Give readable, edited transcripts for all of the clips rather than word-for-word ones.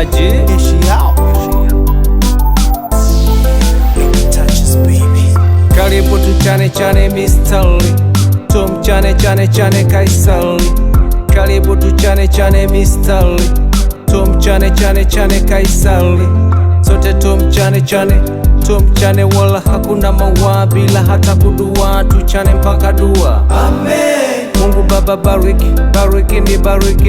Maji karibu tuchane chane mistari, tumchane chane chane Kaisari. Karibu tuchane chane mistari, tumchane chane chane Kaisari. Sote tumchane chane, tumchane wala hakuna mawa, bila hata kudua, tuchane mpaka dua. Amen. Mungu Baba bariki, bariki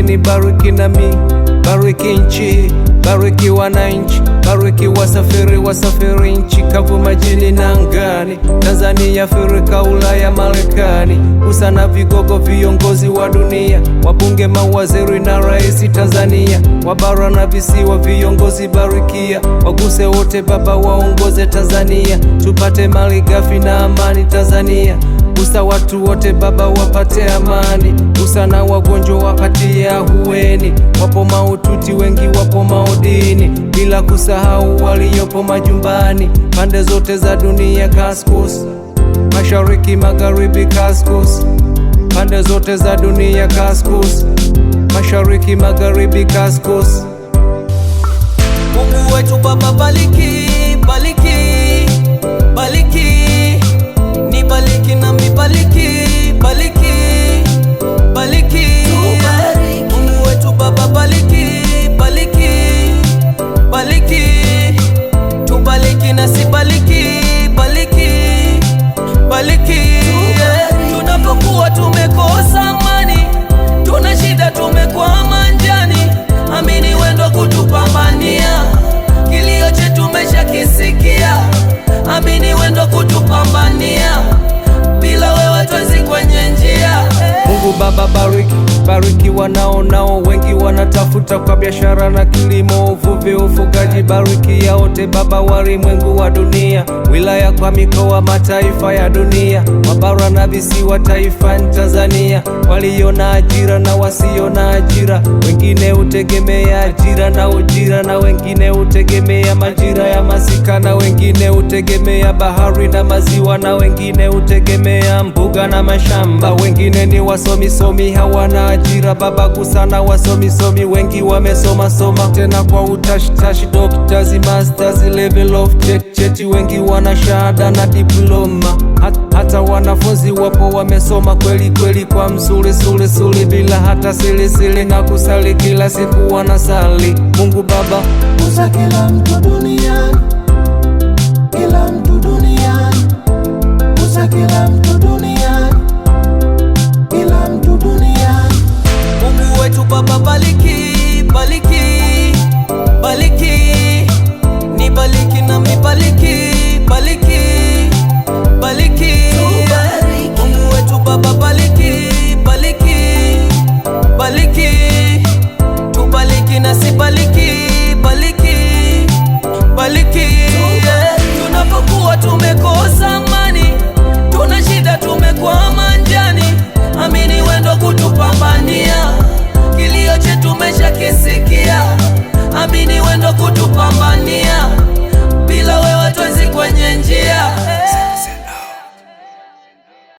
ni bariki nami, bariki nchi, bariki wananchi, bariki wasafiri, wasafiri nchi kavu, majini na angani, Tanzania, Afrika, Ulaya, Marekani. Gusa na vigogo, viongozi wa dunia, wabunge, mawaziri na rais Tanzania, wabara na visiwa, viongozi barikia, waguse wote Baba, waongoze Tanzania, tupate malighafi na amani Tanzania. Gusa watu wote Baba, wapate amani. Gusa na wagonjwa, wapatie ahueni. Wapo mahututi wengi, wapo maudini, bila kusahau waliopo majumbani. Pande zote za dunia kaskus, mashariki, magharibi kaskus. Pande zote za dunia kaskus, mashariki, magharibi kaskus. Mungu wetu Baba bariki, bariki, bariki, nibariki na mibariki, bariki, bariki. Mungu wetu Baba bariki, bariki, bariki, tubariki na sibariki, bariki, bariki. Tunapokuwa tumekosa amani, tuna shida, tumekwama njiani, amini wendo kutupambania, kilio chetu umeshakisikia, amini wendo kutupambania, bila wewe twezi kwenye njia. Mungu Baba bariki, bariki wanaonao, wengi wanatafuta kwa biashara na kilimo, uvuvi, ufugaji. Bariki ya wote Baba, walimwengu wa dunia, wilaya kwa mikoa, mataifa ya dunia, mabara na visiwa, taifa ni Tanzania, walio na ajira na wasio na ajira, wengine utegemea ajira na ujira, na wengine utegemea majira ya masika, na wengine utegemea bahari na maziwa, na wengine utegemea mbuga na mashamba, wengine ni wasomi hawana ajira. Baba gusa na wasomi wengi wamesoma tena kwa utashi, doctors, masters, level of cheti, wengi wana shahada na diploma. Hata wanafunzi wapo wamesoma kweli kwa msuli, bila hata sili, na kusali kila siku wanasali. Mungu Baba gusa kila mtu duniani, kila mtu duniani, gusa kila mtu